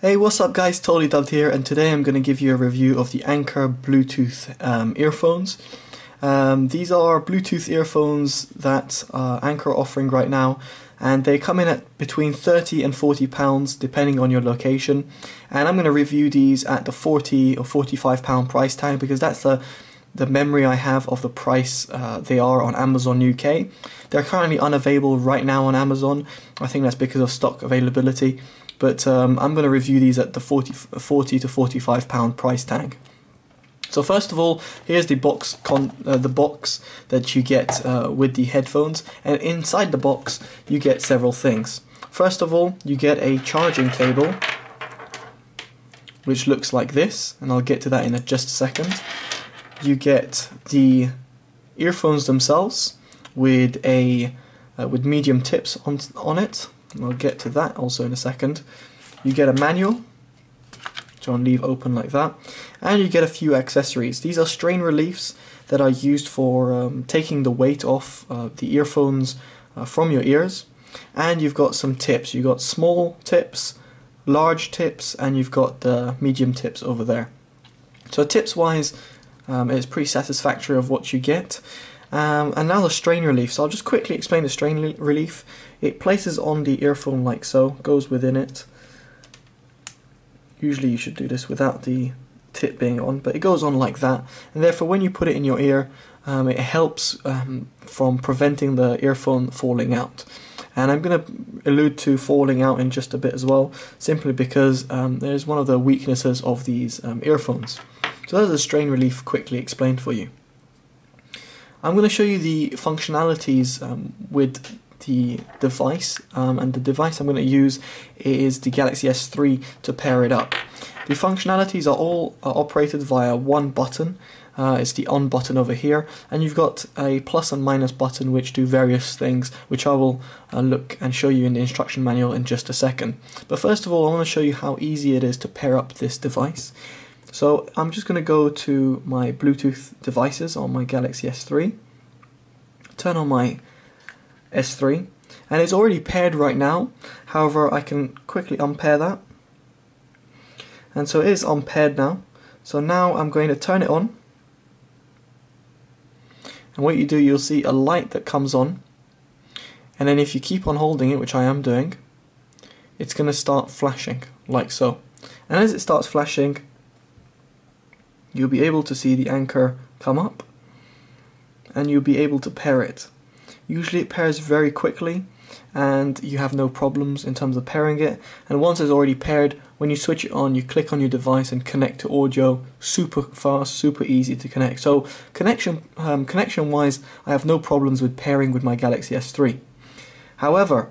Hey, what's up guys, TotallyDubbed here, and today I'm going to give you a review of the Anker Bluetooth earphones. These are Bluetooth earphones that Anker are offering right now, and they come in at between £30 and £40 depending on your location. And I'm going to review these at the £40 or £45 price tag because that's the memory I have of the price they are on Amazon UK. They're currently unavailable right now on Amazon. I think that's because of stock availability. But I'm going to review these at the £40 to £45 price tag. So first of all, here's the box that you get with the headphones, and inside the box you get several things. First of all, you get a charging cable, which looks like this, and I'll get to that in just a second. You get the earphones themselves with medium tips on it. I'll get to that also in a second. You get a manual, which I'll leave open like that, and you get a few accessories. These are strain reliefs that are used for taking the weight off the earphones from your ears. And you've got some tips. You've got small tips, large tips, and you've got the medium tips over there. So tips wise, it's pretty satisfactory of what you get. And now the strain relief. So I'll just quickly explain the strain relief. It places on the earphone like so, goes within it. Usually you should do this without the tip being on, but it goes on like that, and therefore when you put it in your ear, it helps from preventing the earphone falling out. And I'm going to allude to falling out in just a bit as well, simply because there's one of the weaknesses of these earphones. So that's the strain relief quickly explained for you. I'm going to show you the functionalities with the device, and the device I'm going to use is the Galaxy S3 to pair it up. The functionalities are all operated via one button. It's the on button over here, and you've got a plus and minus button which do various things, which I will look and show you in the instruction manual in just a second. But first of all, I want to show you how easy it is to pair up this device. So I'm just going to go to my Bluetooth devices on my Galaxy S3, turn on my S3, and it's already paired right now. However, I can quickly unpair that, and so it is unpaired now. So now I'm going to turn it on, and what you do, you'll see a light that comes on, and then if you keep on holding it, which I am doing, it's going to start flashing like so. And as it starts flashing, you'll be able to see the Anker come up, and you'll be able to pair it. Usually it pairs very quickly and you have no problems in terms of pairing it, and once it's already paired, when you switch it on, you click on your device and connect to audio. Super fast, super easy to connect. So connection wise, I have no problems with pairing with my Galaxy S3. However,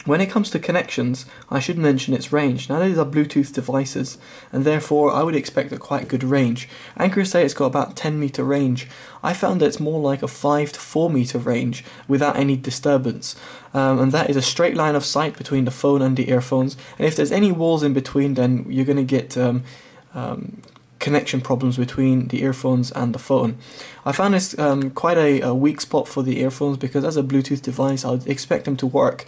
when it comes to connections, I should mention its range. Now these are Bluetooth devices, and therefore I would expect a quite good range. Anker say it's got about 10-meter range. I found that it's more like a 5 to 4-meter range without any disturbance. And that is a straight line of sight between the phone and the earphones. And if there's any walls in between, then you're going to get connection problems between the earphones and the phone. I found this quite a weak spot for the earphones, because as a Bluetooth device, I would expect them to work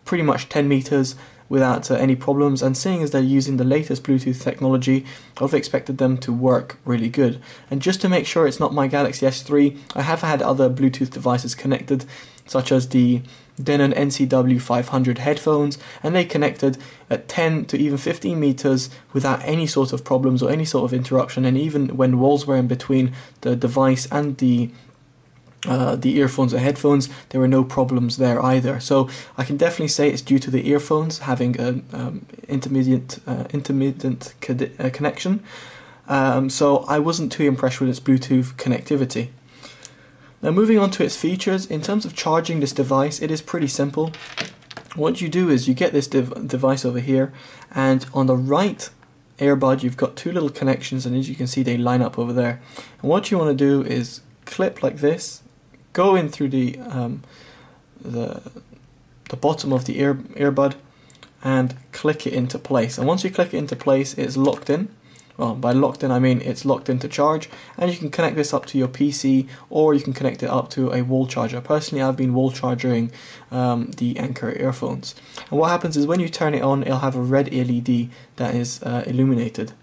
pretty much 10 meters without any problems, and seeing as they're using the latest Bluetooth technology, I've expected them to work really good. And just to make sure it's not my Galaxy S3, I have had other Bluetooth devices connected, such as the Denon NCW 500 headphones, and they connected at 10 to even 15 meters without any sort of problems or any sort of interruption, and even when walls were in between the device and the earphones or headphones, there were no problems there either. So I can definitely say it's due to the earphones having an intermittent connection. So I wasn't too impressed with its Bluetooth connectivity. Now moving on to its features, in terms of charging this device, it is pretty simple. What you do is you get this device over here, and on the right earbud you've got two little connections, and as you can see they line up over there. And what you want to do is clip like this, go in through the bottom of the earbud and click it into place. And once you click it into place, it's locked in. Well, by locked in I mean it's locked in to charge, and you can connect this up to your PC, or you can connect it up to a wall charger. Personally, I've been wall charging the Anker earphones. And what happens is when you turn it on, it'll have a red LED that is illuminated.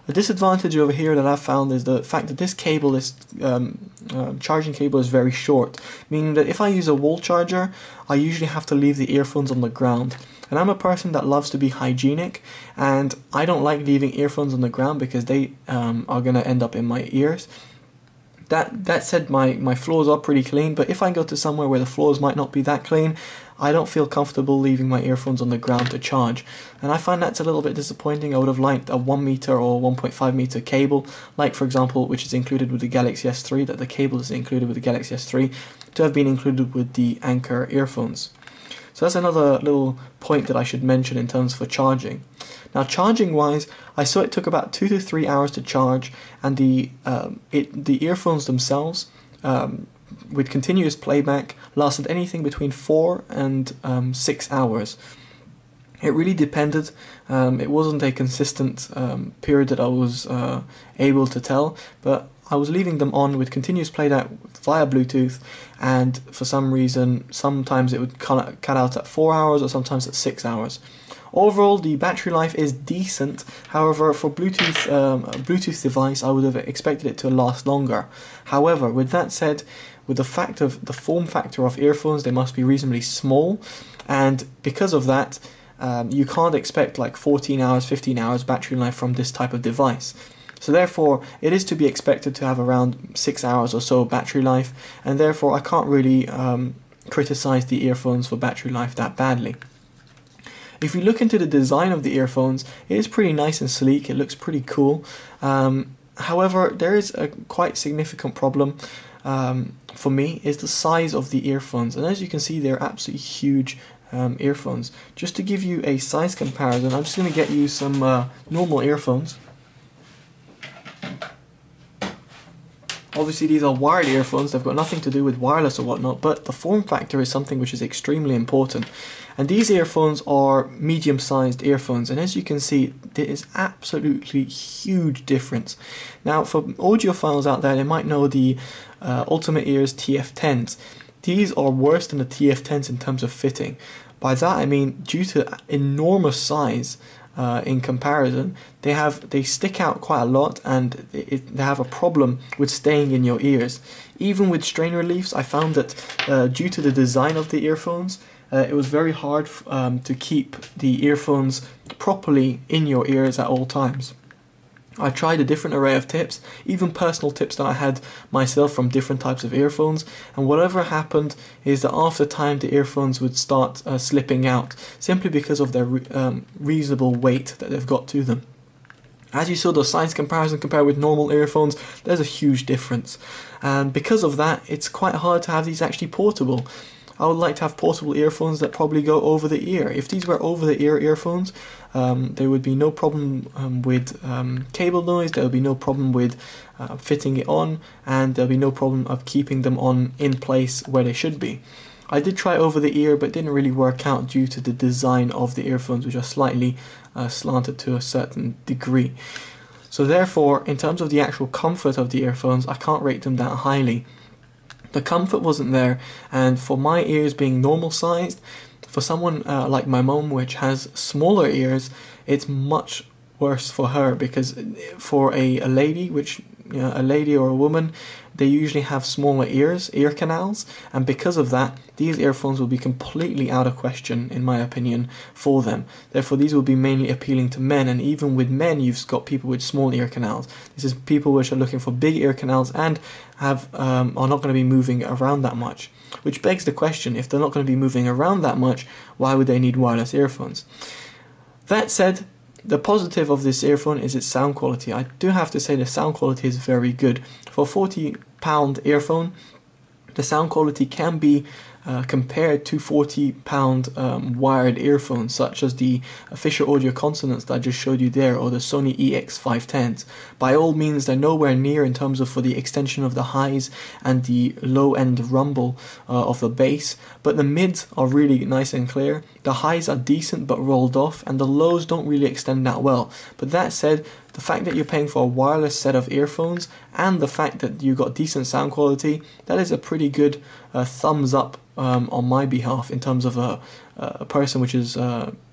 The disadvantage over here that I've found is the fact that this cable, this charging cable, is very short, meaning that if I use a wall charger, I usually have to leave the earphones on the ground. And I'm a person that loves to be hygienic, and I don't like leaving earphones on the ground because they are going to end up in my ears. That said, my floors are pretty clean, but if I go to somewhere where the floors might not be that clean, I don't feel comfortable leaving my earphones on the ground to charge. And I find that's a little bit disappointing. I would have liked a 1 meter or 1.5 meter cable, like for example, which is included with the Galaxy S3, that the cable is included with the Galaxy S3, to have been included with the Anker earphones. So that's another little point that I should mention in terms for charging. Now, charging wise, I saw it took about 2 to 3 hours to charge, and the earphones themselves, with continuous playback, lasted anything between 4 and 6 hours. It really depended. It wasn't a consistent period that I was able to tell, but I was leaving them on with continuous playback via Bluetooth, and for some reason, sometimes it would cut out at 4 hours or sometimes at 6 hours. Overall, the battery life is decent. However, for Bluetooth, a Bluetooth device, I would have expected it to last longer. However, with that said, with the fact of the form factor of earphones, they must be reasonably small, and because of that, you can't expect like 14 hours, 15 hours battery life from this type of device. So therefore, it is to be expected to have around 6 hours or so battery life, and therefore I can't really criticize the earphones for battery life that badly. If you look into the design of the earphones, it is pretty nice and sleek. It looks pretty cool. However, there is a quite significant problem for me, is the size of the earphones. And as you can see, they're absolutely huge earphones. Just to give you a size comparison, I'm just going to get you some normal earphones. Obviously, these are wired earphones. They've got nothing to do with wireless or whatnot, but the form factor is something which is extremely important. And these earphones are medium-sized earphones, and as you can see, there is absolutely huge difference. Now, for audiophiles out there, they might know the Ultimate Ears TF10s. These are worse than the TF10s in terms of fitting. By that I mean, due to enormous size, in comparison, they stick out quite a lot, and they have a problem with staying in your ears. Even with strain reliefs, I found that due to the design of the earphones, it was very hard to keep the earphones properly in your ears at all times. I tried a different array of tips, even personal tips that I had myself from different types of earphones, and whatever happened is that after time the earphones would start slipping out, simply because of their reasonable weight that they've got to them. As you saw, the size comparison compared with normal earphones, there's a huge difference, and because of that, it's quite hard to have these actually portable. I would like to have portable earphones that probably go over the ear. If these were over the ear earphones, there would be no problem with cable noise, there would be no problem with fitting it on, and there would be no problem of keeping them on in place where they should be. I did try over the ear, but didn't really work out due to the design of the earphones, which are slightly slanted to a certain degree. So therefore, in terms of the actual comfort of the earphones, I can't rate them that highly. The comfort wasn't there, and for my ears being normal sized, for someone like my mom, which has smaller ears, it's much worse for her, because for a lady, which a lady or a woman, they usually have smaller ear canals, and because of that, these earphones will be completely out of question, in my opinion, for them. Therefore, these will be mainly appealing to men, and even with men, you've got people with small ear canals. This is people which are looking for big ear canals and are not going to be moving around that much. Which begs the question, if they're not going to be moving around that much, why would they need wireless earphones? That said, the positive of this earphone is its sound quality. I do have to say the sound quality is very good. For a £40 earphone, the sound quality can be compared to £40 wired earphones, such as the Fisher Audio Consonants that I just showed you there, or the Sony EX510s. By all means, they're nowhere near in terms of for the extension of the highs and the low-end rumble of the bass, but the mids are really nice and clear. The highs are decent but rolled off, and the lows don't really extend that well. But that said, the fact that you're paying for a wireless set of earphones and the fact that you got decent sound quality, that is a pretty good thumbs up on my behalf in terms of a person which is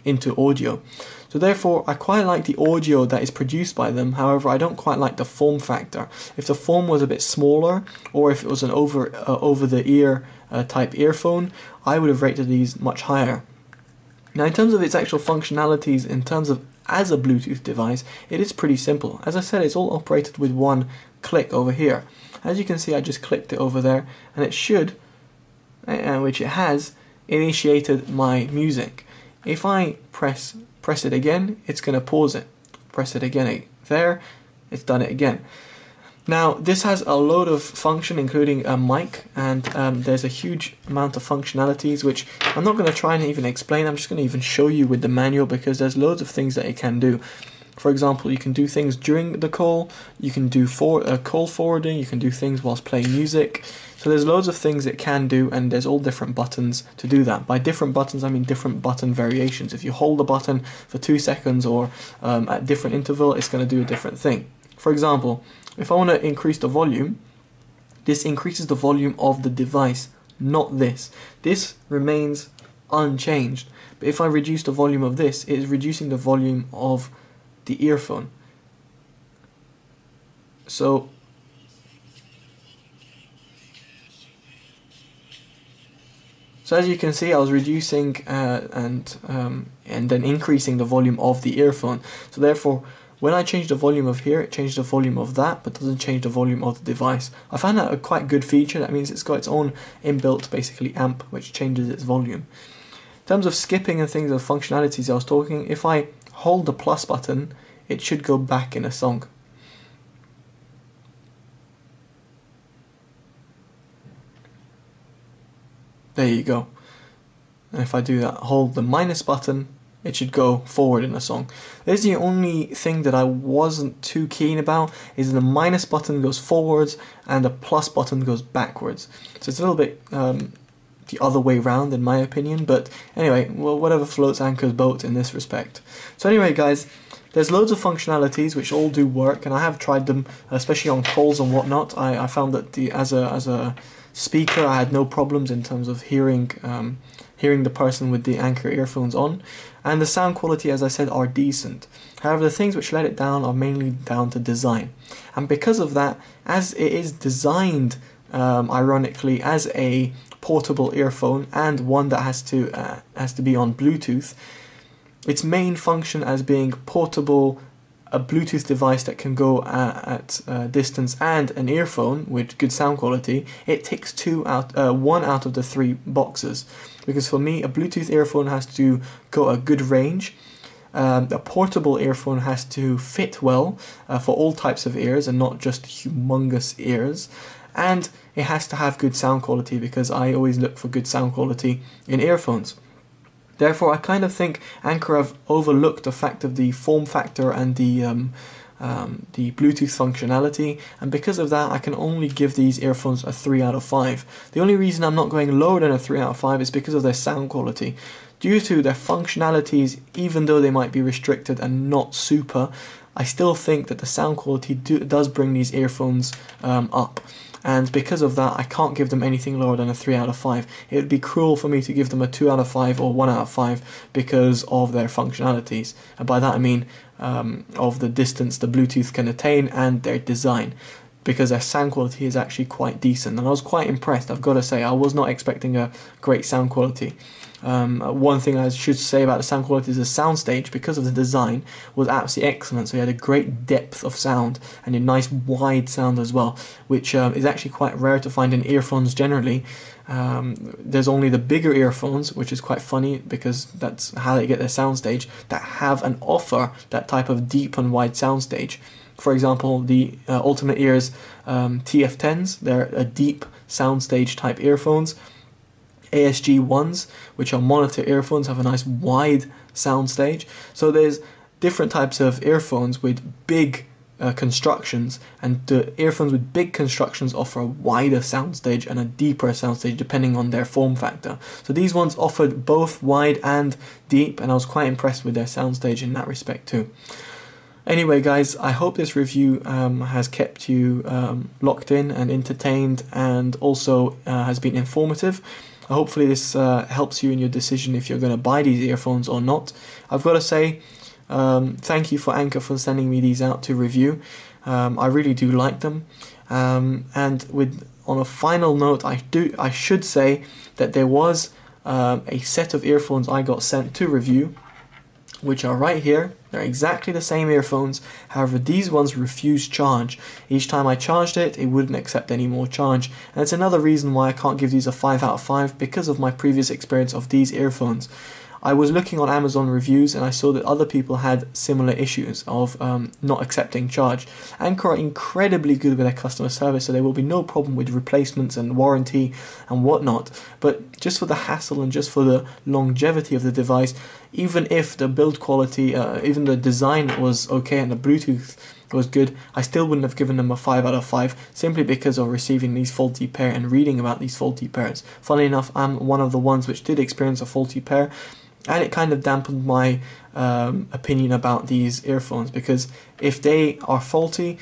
into audio. So therefore, I quite like the audio that is produced by them. However, I don't quite like the form factor. If the form was a bit smaller, or if it was an over the ear type earphone, I would have rated these much higher. Now, in terms of its actual functionalities, in terms of as a Bluetooth device, it is pretty simple. As I said, it's all operated with one click over here. As you can see, I just clicked it over there, and it should, which it has, initiated my music. If I press it again, it's going to pause it. Press it again there, it's done it again. Now, this has a load of function, including a mic, and there's a huge amount of functionalities which I'm not going to try and even explain. I'm just going to even show you with the manual, because there's loads of things that it can do. For example, you can do things during the call, you can do call forwarding, you can do things whilst playing music. So there's loads of things it can do, and there's all different buttons to do that. By different buttons, I mean different button variations. If you hold the button for 2 seconds or at different interval, it's going to do a different thing. For example, if I want to increase the volume, this increases the volume of the device, not this. This remains unchanged. But if I reduce the volume of this, it is reducing the volume of the earphone. So as you can see, I was reducing and then increasing the volume of the earphone. So therefore, when I change the volume of here, it changes the volume of that, but doesn't change the volume of the device. I found that a quite good feature. That means it's got its own inbuilt, basically, amp, which changes its volume. In terms of skipping and things of functionalities I was talking, if I hold the plus button, it should go back in a song. There you go. And if I do that, hold the minus button, it should go forward in a song. This is the only thing that I wasn't too keen about, is the minus button goes forwards and the plus button goes backwards. So it's a little bit the other way round in my opinion, but anyway, well, whatever floats Anker's boat in this respect. So anyway guys, there's loads of functionalities which all do work, and I have tried them, especially on calls and whatnot. I found that as a speaker, I had no problems in terms of hearing the person with the Anker earphones on, and the sound quality, as I said, are decent. However, the things which let it down are mainly down to design, and because of that, as it is designed ironically as a portable earphone and one that has to be on Bluetooth, its main function as being portable, a Bluetooth device that can go at distance, and an earphone with good sound quality, it ticks one out of the 3 boxes. Because for me, a Bluetooth earphone has to go a good range, a portable earphone has to fit well for all types of ears and not just humongous ears, and it has to have good sound quality, because I always look for good sound quality in earphones. Therefore, I kind of think Anker have overlooked the fact of the form factor and the Bluetooth functionality, and because of that, I can only give these earphones a 3 out of 5. The only reason I'm not going lower than a 3 out of 5 is because of their sound quality. Due to their functionalities, even though they might be restricted and not super, I still think that the sound quality does bring these earphones up. And because of that, I can't give them anything lower than a 3 out of 5. It would be cruel for me to give them a 2 out of 5 or 1 out of 5 because of their functionalities. And by that I mean of the distance the Bluetooth can attain and their design, because their sound quality is actually quite decent. And I was quite impressed, I've got to say. I was not expecting a great sound quality. One thing I should say about the sound quality is the soundstage, because of the design, was absolutely excellent. So you had a great depth of sound and a nice wide sound as well, which is actually quite rare to find in earphones generally. There's only the bigger earphones, which is quite funny because that's how they get their soundstage, that have and offer that type of deep and wide soundstage. For example, the Ultimate Ears TF10s, they're a deep soundstage type earphones. ASG1s, which are monitor earphones, have a nice wide soundstage. So there's different types of earphones with big constructions, and the earphones with big constructions offer a wider soundstage and a deeper soundstage depending on their form factor. So these ones offered both wide and deep, and I was quite impressed with their soundstage in that respect too. Anyway guys, I hope this review has kept you locked in and entertained, and also has been informative. Hopefully this helps you in your decision if you're going to buy these earphones or not. I've got to say, thank you for Anker for sending me these out to review. I really do like them. And on a final note, I should say that there was a set of earphones I got sent to review, which are right here. They're exactly the same earphones, however these ones refuse charge. Each time I charged it, it wouldn't accept any more charge, and it's another reason why I can't give these a 5 out of 5, because of my previous experience of these earphones. I was looking on Amazon reviews and I saw that other people had similar issues of not accepting charge. Anker are incredibly good with their customer service, so there will be no problem with replacements and warranty and whatnot. But just for the hassle and just for the longevity of the device, even if the build quality, even the design was okay and the Bluetooth was good, I still wouldn't have given them a 5 out of 5 simply because of receiving these faulty pair and reading about these faulty pairs. Funnily enough, I'm one of the ones which did experience a faulty pair, and it kind of dampened my opinion about these earphones, because if they are faulty,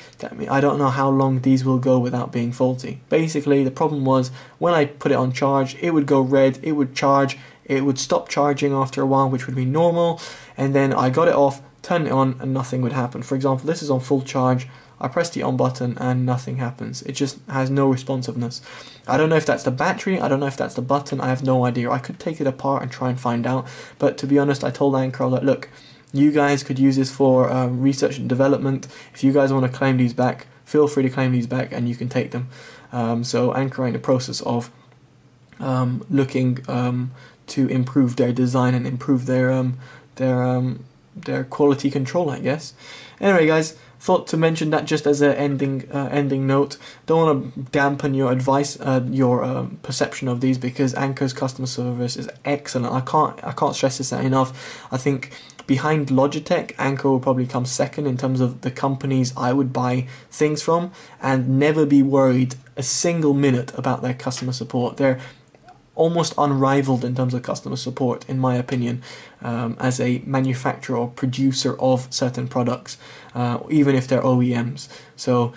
I don't know how long these will go without being faulty. Basically, the problem was when I put it on charge, it would go red, it would charge, it would stop charging after a while, which would be normal, and then I got it off, turned it on, and nothing would happen. For example, this is on full charge, I press the on button and nothing happens. It just has no responsiveness. I don't know if that's the battery, I don't know if that's the button, I have no idea. I could take it apart and try and find out, but to be honest, I told Anker that, look, you guys could use this for research and development. If you guys want to claim these back, feel free to claim these back and you can take them. So Anker are in the process of looking to improve their design and improve their quality control, I guess. Anyway guys, thought to mention that just as an ending note. Don't want to dampen your advice, your perception of these, because Anker's customer service is excellent. I can't stress this out enough. I think behind Logitech, Anker will probably come second in terms of the companies I would buy things from, and never be worried a single minute about their customer support. They're almost unrivaled in terms of customer support, in my opinion, as a manufacturer or producer of certain products, even if they're OEMs. So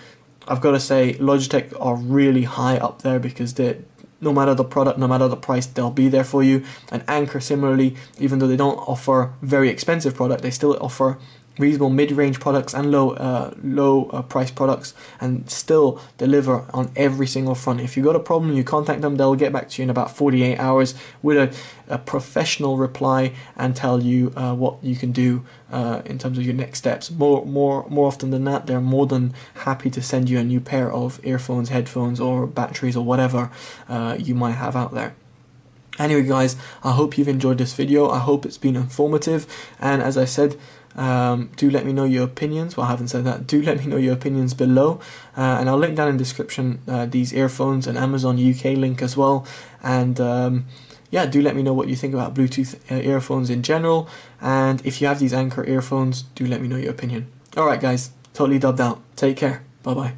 I've got to say Logitech are really high up there, because they're, no matter the product, no matter the price, they'll be there for you. And Anker similarly, even though they don't offer very expensive product, they still offer reasonable mid-range products and low price products, and still deliver on every single front. If you got a problem, you contact them, they'll get back to you in about 48 hours with a professional reply and tell you what you can do in terms of your next steps. More often than that, they're more than happy to send you a new pair of earphones, headphones, or batteries, or whatever you might have out there. Anyway guys, I hope you've enjoyed this video. I hope it's been informative, and as I said, do let me know your opinions. Well, I haven't said that. Do let me know your opinions below, and I'll link down in the description these earphones and Amazon UK link as well. And yeah, do let me know what you think about Bluetooth earphones in general, and if you have these Anker earphones, do let me know your opinion. Alright guys, totally dubbed out. Take care. Bye bye.